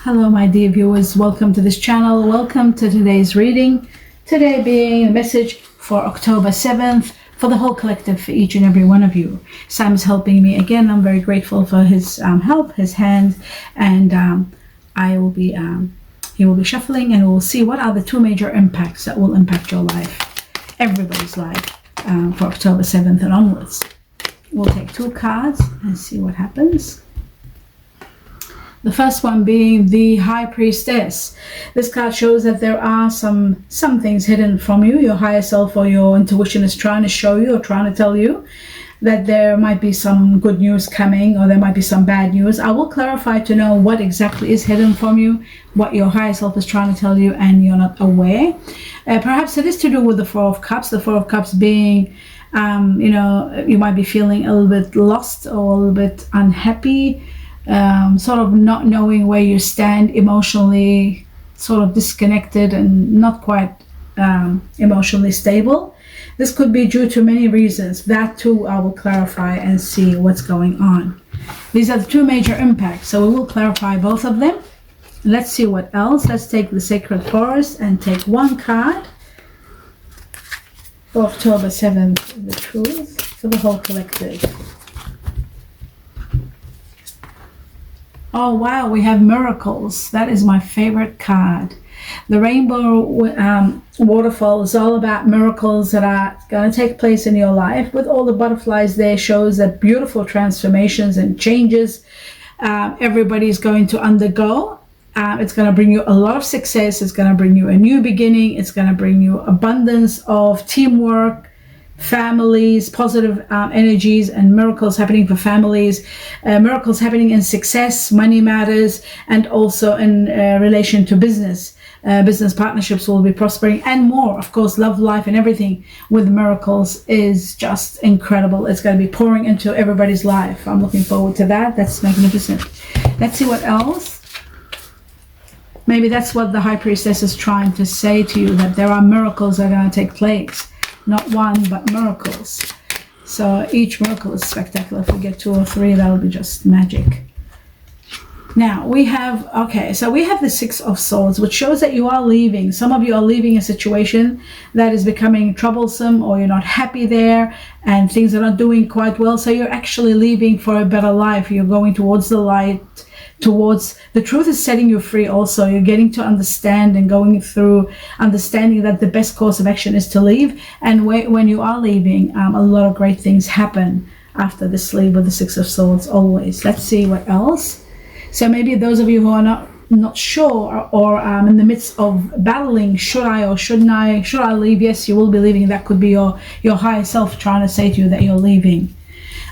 Hello my dear viewers, welcome to this channel, welcome to today's reading. Today being a message for October 7th for the whole collective, for each and every one of you. Sam is helping me again. I'm very grateful for his help, his hand, and he will be shuffling, and we'll see what are the two major impacts that will impact your life, everybody's life, for October 7th and onwards. We'll take two cards and see what happens. The first one being the High Priestess. This card shows that there are some things hidden from you. Your higher self or your intuition is trying to show you or trying to tell you that there might be some good news coming, or there might be some bad news. I will clarify to know what exactly is hidden from you, what your higher self is trying to tell you and you're not aware. Perhaps it is to do with the Four of Cups. The Four of Cups being, you might be feeling a little bit lost or a little bit unhappy, sort of not knowing where you stand emotionally, sort of disconnected and not quite emotionally stable. This could be due to many reasons. That too I will clarify and see what's going on. These are the two major impacts, so we will clarify both of them. Let's see what else. Let's take the Sacred Forest and take one card for October 7th, the truth for the whole collective. Oh wow, we have miracles. That is my favorite card. The rainbow waterfall is all about miracles that are going to take place in your life. With all the butterflies there, shows that beautiful transformations and changes everybody's going to undergo. It's going to bring you a lot of success. It's going to bring you a new beginning. It's going to bring you abundance of teamwork, families, positive energies, and miracles happening for families, miracles happening in success, money matters, and also in relation to business. Business partnerships will be prospering, and more. Of course, love life and everything with miracles is just incredible. It's going to be pouring into everybody's life. I'm looking forward to that. That's magnificent. Let's see what else. Maybe that's what the High Priestess is trying to say to you, that there are miracles that are going to take place. Not one, but miracles. So each miracle is spectacular. If we get 2 or 3, that'll be just magic. Now we have, we have the Six of Swords, which shows that you are leaving. Some of you are leaving a situation that is becoming troublesome, or you're not happy there and things are not doing quite well. So you're actually leaving for a better life. You're going towards the light, towards the truth is setting you free. Also, you're getting to understand and going through understanding that the best course of action is to leave. And when you are leaving, a lot of great things happen after this leave with the Six of Swords always. Let's see what else. So maybe those of you who are not sure, or in the midst of battling, should I or shouldn't I, should I leave? Yes, you will be leaving. That could be your higher self trying to say to you that you're leaving.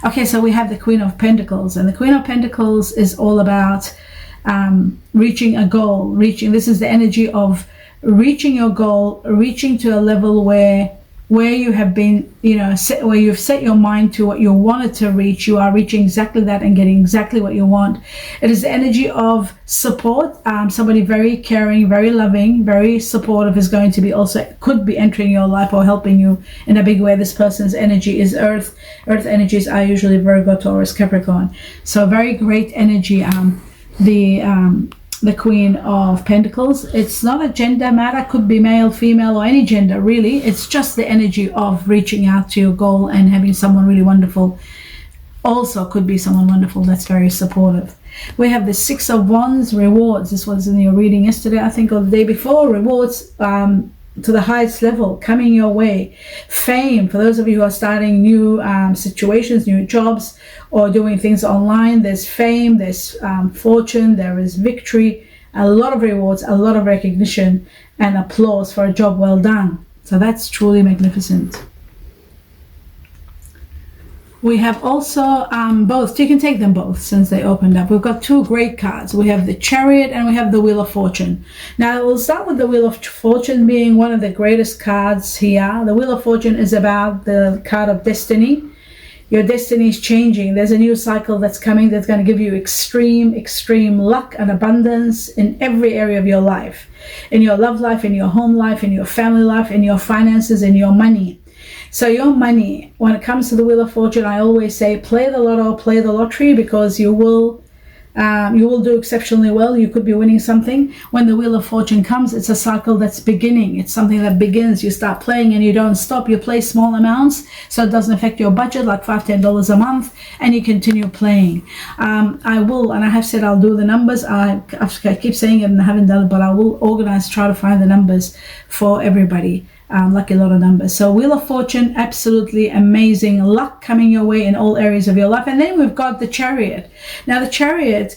Okay, so we have the Queen of Pentacles, and the Queen of Pentacles is all about reaching a goal. This is the energy of reaching your goal, reaching to a level where you have been, where you've set your mind to what you wanted to reach. You are reaching exactly that and getting exactly what you want. It is the energy of support. Somebody very caring, very loving, very supportive is going to be could be entering your life or helping you in a big way. This person's energy is Earth. Earth energies are usually Virgo, Taurus, Capricorn. So very great energy. The Queen of Pentacles. It's not a gender matter, could be male, female, or any gender really. It's just the energy of reaching out to your goal and having someone really wonderful. Also could be someone wonderful that's very supportive. We have the Six of Wands, rewards. This was in your reading yesterday, I think, or the day before. Rewards to the highest level coming your way. Fame, for those of you who are starting new situations, new jobs, or doing things online. There's fame, there's fortune, there is victory, a lot of rewards, a lot of recognition and applause for a job well done. So that's truly magnificent. We have also both. You can take them both since they opened up. We've got two great cards. We have the Chariot and we have the Wheel of Fortune. Now we'll start with the Wheel of Fortune being one of the greatest cards here. The Wheel of Fortune is about the card of destiny. Your destiny is changing. There's a new cycle that's coming that's going to give you extreme luck and abundance in every area of your life. In your love life, in your home life, in your family life, in your finances, in your money. So your money, when it comes to the Wheel of Fortune, I always say play the lotto, play the lottery, because you will You will do exceptionally well. You could be winning something. When the Wheel of Fortune comes, it's a cycle that's beginning. It's something that begins. You start playing and you don't stop. You play small amounts so it doesn't affect your budget, like $5-10 a month, and you continue playing. I will, and I have said I'll do the numbers. I keep saying it and I haven't done it, but I will organize, try to find the numbers for everybody. Lucky lot of numbers. So Wheel of Fortune, absolutely amazing luck coming your way in all areas of your life. And then we've got the Chariot. Now the Chariot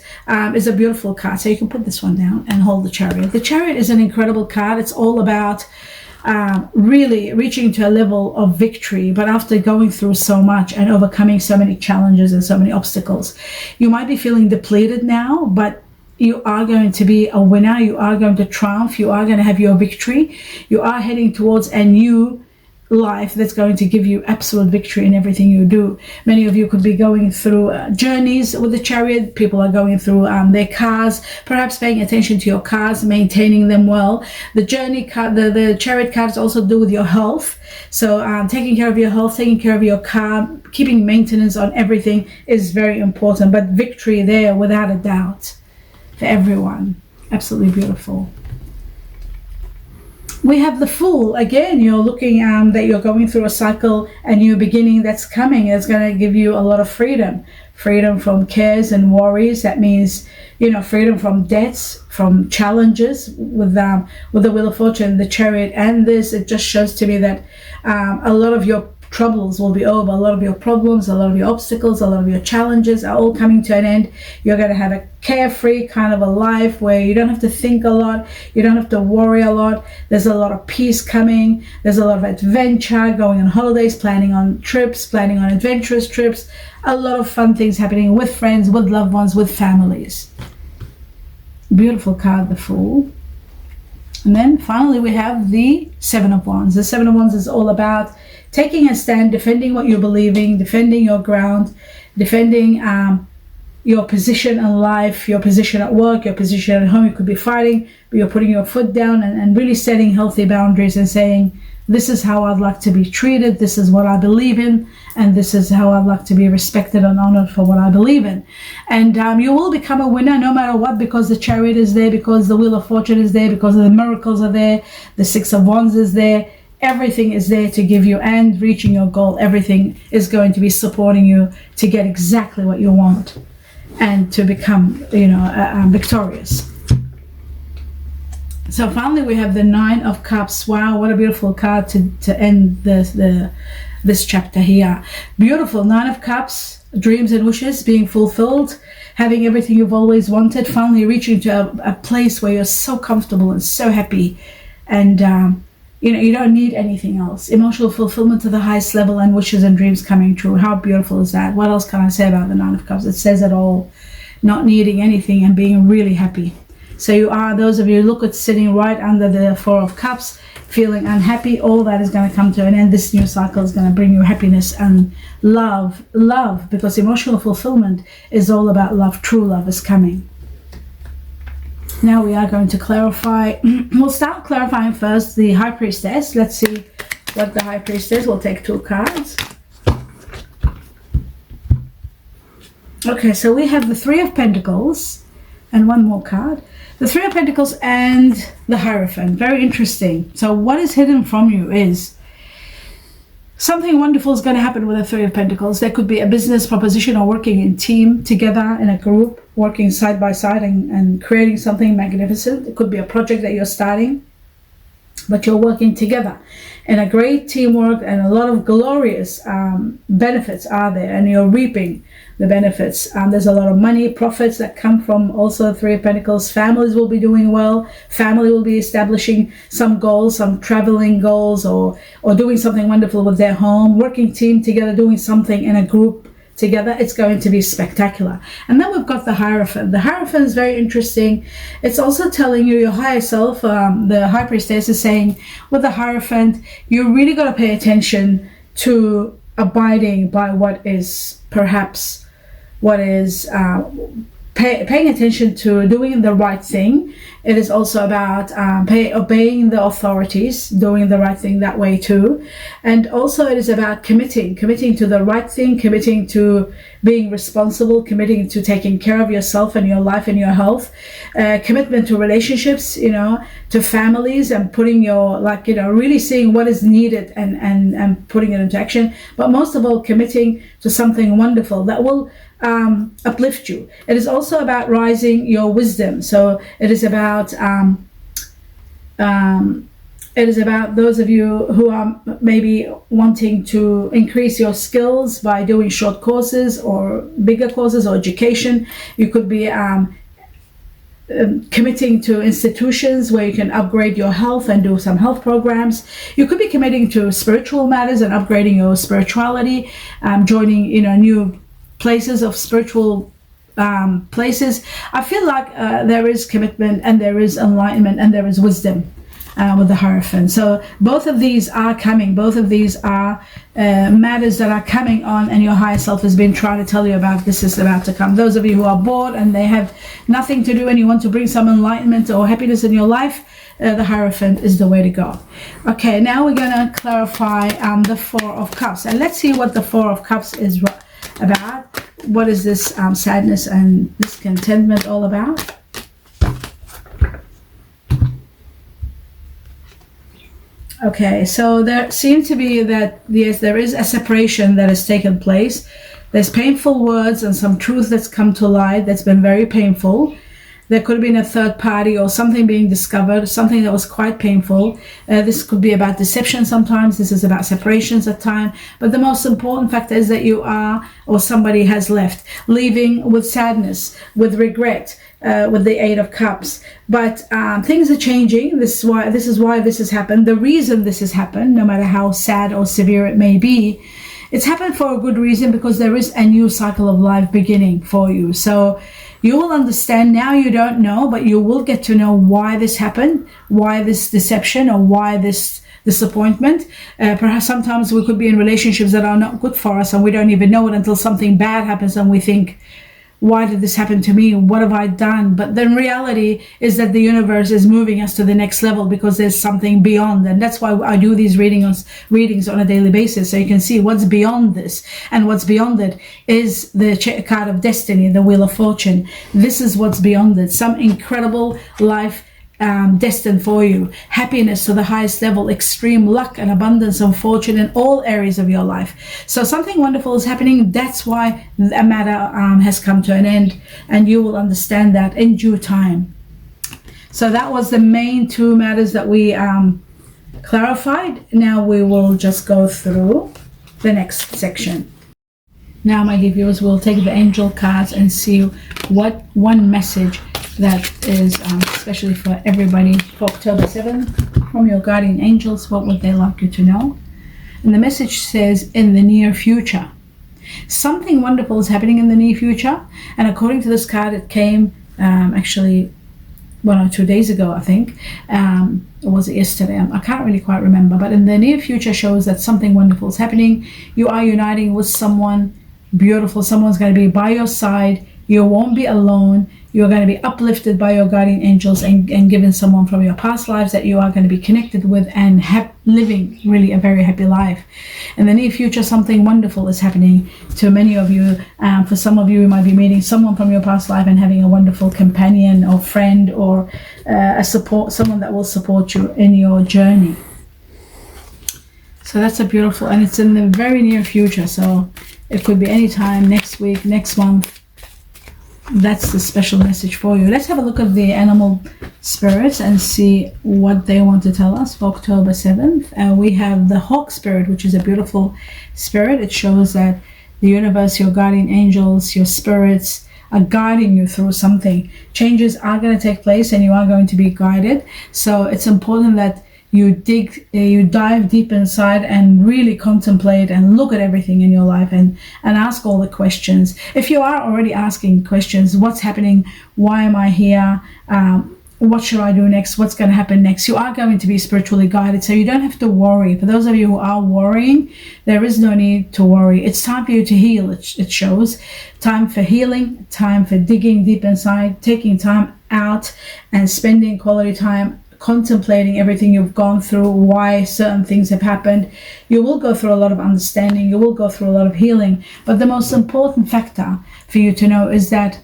is a beautiful card, so you can put this one down and hold the Chariot. The Chariot is an incredible card. It's all about really reaching to a level of victory, but after going through so much and overcoming so many challenges and so many obstacles. You might be feeling depleted now, but you are going to be a winner. You are going to triumph. You are going to have your victory. You are heading towards a new life that's going to give you absolute victory in everything you do. Many of you could be going through journeys with the Chariot. People are going through their cars, perhaps paying attention to your cars, maintaining them well. The journey card, the Chariot cards also do with your health. So taking care of your health, taking care of your car, keeping maintenance on everything is very important. But victory there without a doubt. For everyone. Absolutely beautiful. We have the Fool. Again, you're looking that you're going through a cycle, a new beginning that's coming. It's going to give you a lot of freedom. Freedom from cares and worries. That means, freedom from debts, from challenges with the Wheel of Fortune, the Chariot, and this. It just shows to me that a lot of your troubles will be over. A lot of your problems, a lot of your obstacles, a lot of your challenges are all coming to an end. You're going to have a carefree kind of a life where you don't have to think a lot. You don't have to worry a lot. There's a lot of peace coming. There's a lot of adventure, going on holidays, planning on trips, planning on adventurous trips. A lot of fun things happening with friends, with loved ones, with families. Beautiful card, the Fool. And then finally we have the Seven of Wands. The Seven of Wands is all about taking a stand, defending what you're believing, defending your ground, defending your position in life, your position at work, your position at home. You could be fighting, but you're putting your foot down and really setting healthy boundaries and saying, this is how I'd like to be treated, this is what I believe in, and this is how I'd like to be respected and honored for what I believe in. And you will become a winner no matter what, because the Chariot is there, because the Wheel of Fortune is there, because the miracles are there, the Six of Wands is there. Everything is there to give you, and reaching your goal. Everything is going to be supporting you to get exactly what you want and to become, victorious. So finally, we have the Nine of Cups. Wow, what a beautiful card to end this chapter here. Beautiful Nine of Cups, dreams and wishes being fulfilled, having everything you've always wanted, finally reaching to a place where you're so comfortable and so happy, and you don't need anything else. Emotional fulfillment to the highest level, and wishes and dreams coming true. How beautiful is that? What else can I say about the Nine of Cups? It says it all. Not needing anything and being really happy. So you are, those of you look at sitting right under the Four of Cups, feeling unhappy, all that is going to come to an end. This new cycle is going to bring you happiness and love, because emotional fulfillment is all about love. True love is coming. Now we are going to clarify. We'll start clarifying first the High Priestess. Let's see what the High Priestess. We'll take 2 cards. Okay, so we have the Three of Pentacles and one more card. The Three of Pentacles and the Hierophant. Very interesting. So what is hidden from you is something wonderful is going to happen with the Three of Pentacles. There could be a business proposition, or working in team together in a group, working side by side and creating something magnificent. It could be a project that you're starting, but you're working together in a great teamwork, and a lot of glorious benefits are there, and you're reaping the benefits. There's a lot of money, profits that come from also the Three of Pentacles. Families will be doing well. Family will be establishing some goals, some traveling goals, or doing something wonderful with their home, working team together, doing something in a group together. It's going to be spectacular. And then we've got the Hierophant. The Hierophant is very interesting. It's also telling you your higher self. The High Priestess is saying with the Hierophant, you really got to pay attention to abiding by what is perhaps what is paying attention to doing the right thing. It is also about obeying the authorities, doing the right thing that way too. And also it is about committing to the right thing, committing to being responsible, committing to taking care of yourself and your life and your health, commitment to relationships, to families, and putting your, really seeing what is needed and putting it into action. But most of all, committing to something wonderful that will uplift you. It is also about rising your wisdom. So it is about those of you who are maybe wanting to increase your skills by doing short courses or bigger courses or education. You could be committing to institutions where you can upgrade your health and do some health programs. You could be committing to spiritual matters and upgrading your spirituality, joining new places of spiritual places. I feel like there is commitment and there is enlightenment and there is wisdom with the Hierophant. So both of these are coming. Both of these are matters that are coming on, and your higher self has been trying to tell you about. This is about to come. Those of you who are bored and they have nothing to do and you want to bring some enlightenment or happiness in your life, the Hierophant is the way to go. Okay, now we're going to clarify the Four of Cups, and let's see what the Four of Cups is about. What is this sadness and discontentment all about? Okay, so there seems to be that, yes, there is a separation that has taken place. There's painful words and some truth that's come to light that's been very painful. There could have been a third party or something being discovered, something that was quite painful. This could be about deception sometimes. This is about separations at times. But the most important factor is that you are, or somebody has left, leaving with sadness, with regret, with the Eight of Cups. But things are changing. This is why this has happened. The reason this has happened, no matter how sad or severe it may be, it's happened for a good reason, because there is a new cycle of life beginning for you. So you will understand. Now you don't know, but you will get to know why this happened, why this deception, or why this disappointment. Perhaps sometimes we could be in relationships that are not good for us and we don't even know it until something bad happens and we think, why did this happen to me? What have I done? But the reality is that the universe is moving us to the next level, because there's something beyond. And that's why I do these readings on a daily basis, so you can see what's beyond this. And what's beyond it is the card of destiny, the Wheel of Fortune. This is what's beyond it. Some incredible life destined for you. Happiness to the highest level, extreme luck and abundance and fortune in all areas of your life. So something wonderful is happening. That's why a matter has come to an end, and you will understand that in due time. So that was the main two matters that we clarified. Now we will just go through the next section. Now, my dear viewers, we'll take the angel cards and see what one message that is especially for everybody for October 7th from your guardian angels. What would they like you to know? And the message says, in the near future. Something wonderful is happening in the near future. And according to this card, it came actually 1 or 2 days ago, I think. Or was it yesterday? I can't really quite remember. But in the near future shows that something wonderful is happening. You are uniting with someone beautiful. Someone's going to be by your side. You won't be alone. You're going to be uplifted by your guardian angels and given someone from your past lives that you are going to be connected with and living really a very happy life. In the near future, something wonderful is happening to many of you. For some of you, you might be meeting someone from your past life and having a wonderful companion or friend or someone that will support you in your journey. So that's a beautiful, and it's in the very near future. So it could be any time, next week, next month. That's the special message for you. Let's have a look at the animal spirits and see what they want to tell us for October 7th. We have the hawk spirit, which is a beautiful spirit. It shows that the universe, your guardian angels, your spirits are guiding you through something. Changes are going to take place and you are going to be guided. So it's important that you dive deep inside and really contemplate and look at everything in your life and ask all the questions. If you are already asking questions, what's happening? Why am I here? what should I do next? What's going to happen next? You are going to be spiritually guided, so you don't have to worry. For those of you who are worrying, there is no need to worry. It's time for you to heal, it shows. Time for healing, time for digging deep inside, taking time out and spending quality time contemplating everything you've gone through, why certain things have happened. You will go through a lot of understanding. You will go through a lot of healing. But the most important factor for you to know is that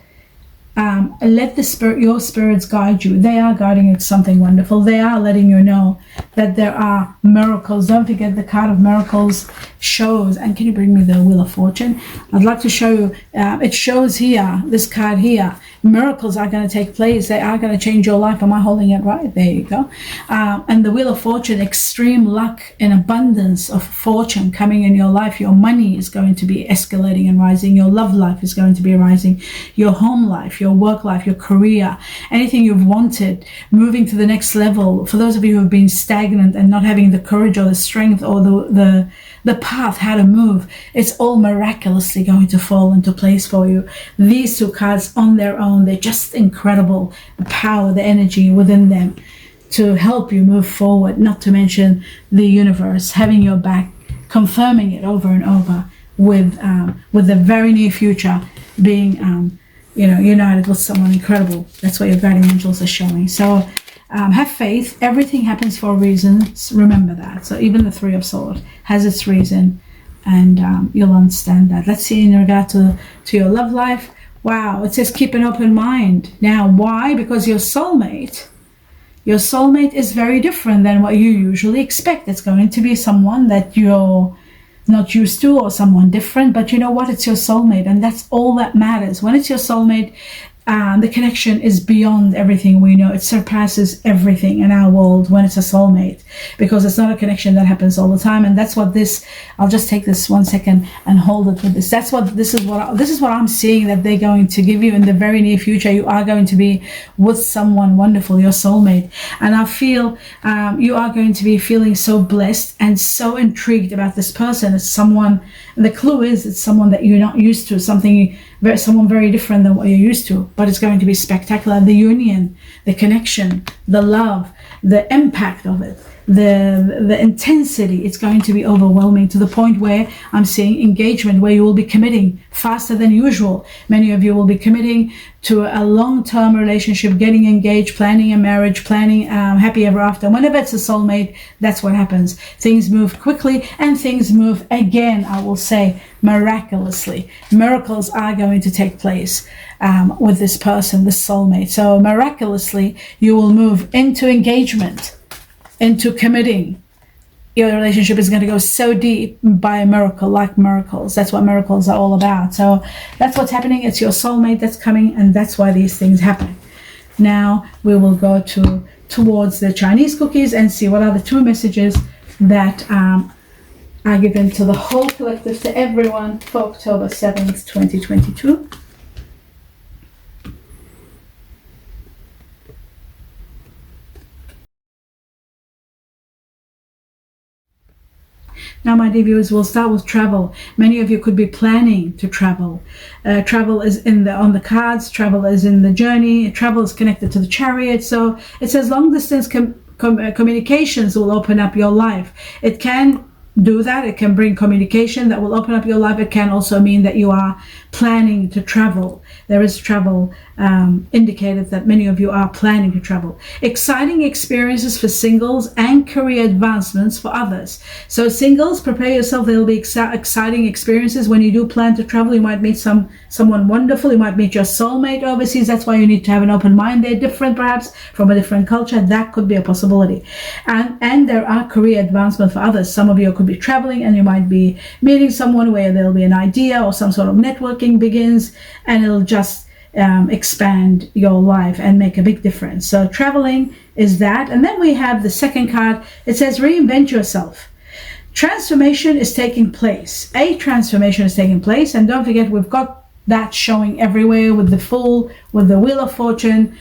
let your spirits guide you. They are guiding you to something wonderful. They are letting you know that there are miracles. Don't forget the card of miracles shows, and can you bring me the Wheel of Fortune? I'd like to show you, it shows here, this card here, miracles are going to take place. They are going to change your life. Am I holding it right? There you go. And the Wheel of Fortune, extreme luck and abundance of fortune coming in your life. Your money is going to be escalating and rising. Your love life is going to be rising. Your home life, your work life, your career, anything you've wanted, moving to the next level. For those of you who have been stagnant and not having the courage or the strength or the path, how to move, it's all miraculously going to fall into place for you. These two cards on their own, they're just incredible. The power, the energy within them to help you move forward, not to mention the universe having your back, confirming it over and over with the very near future being united with someone incredible. That's what your guardian angels are showing. So have faith. Everything happens for a reason. Remember that. So even the Three of Swords has its reason, and you'll understand that. Let's see in regard to your love life. Wow, it says keep an open mind. Now, why? Because your soulmate is very different than what you usually expect. It's going to be someone that you're not used to, or someone different, but you know what? It's your soulmate, and that's all that matters. When it's your soulmate, the connection is beyond everything we know. It surpasses everything in our world when it's a soulmate, because it's not a connection that happens all the time. And that's what this, I'll just take this 1 second and hold it with this. This is what I'm seeing that they're going to give you in the very near future. You are going to be with someone wonderful, your soulmate. And I feel you are going to be feeling so blessed and so intrigued about this person. It's someone, the clue is it's someone that you're not used to, someone very different than what you're used to, but it's going to be spectacular. The union, the connection, the love, the impact of it, the intensity, it's going to be overwhelming, to the point where I'm seeing engagement, where you will be committing faster than usual. Many of you will be committing to a long-term relationship, getting engaged, planning a marriage, planning happy ever after. Whenever it's a soulmate, that's what happens. Things move quickly, and things move again, I will say, miraculously. Miracles are going to take place with this person, this soulmate. So miraculously, you will move into engagement, into committing. Your relationship is going to go so deep by a miracle, like miracles. That's what miracles are all about. So that's what's happening. It's your soulmate that's coming, and that's why these things happen. Now we will go towards the Chinese cookies and see what are the two messages that are given to the whole collective, to everyone, for October 7th, 2022. Now, my dear viewers, we'll start with travel. Many of you could be planning to travel. Travel is on the cards. Travel is in the journey. Travel is connected to the Chariot. So it says long distance communications will open up your life. It can do that. It can bring communication that will open up your life. It can also mean that you are planning to travel. There is travel indicated that many of you are planning to travel. Exciting experiences for singles and career advancements for others. So singles, prepare yourself. There will be exciting experiences when you do plan to travel. You might meet someone wonderful. You might meet your soulmate overseas. That's why you need to have an open mind. They're different, perhaps from a different culture. That could be a possibility. And there are career advancement for others. Some of you could be traveling, and you might be meeting someone where there'll be an idea or some sort of networking begins, and it'll just expand your life and make a big difference. So traveling is that. And then we have the second card. It says reinvent yourself. Transformation is taking place. A transformation is taking place. And don't forget, we've got that showing everywhere with the Fool, with the Wheel of Fortune,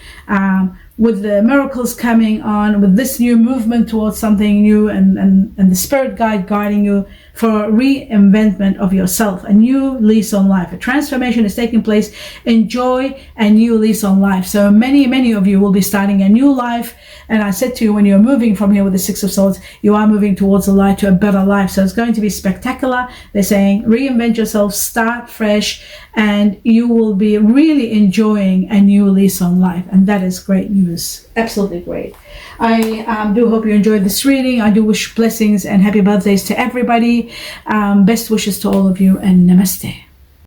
with the miracles coming on, with this new movement towards something new, and the spirit guide guiding you for reinventment of yourself, a new lease on life. A transformation is taking place. Enjoy a new lease on life. So many of you will be starting a new life. And I said to you, when you're moving from here with the Six of Swords, you are moving towards the light, to a better life. So it's going to be spectacular. They're saying reinvent yourself, start fresh, and you will be really enjoying a new lease on life. And that is great news. Absolutely great. I do hope you enjoyed this reading. I do wish blessings and happy birthdays to everybody. Best wishes to all of you, and namaste.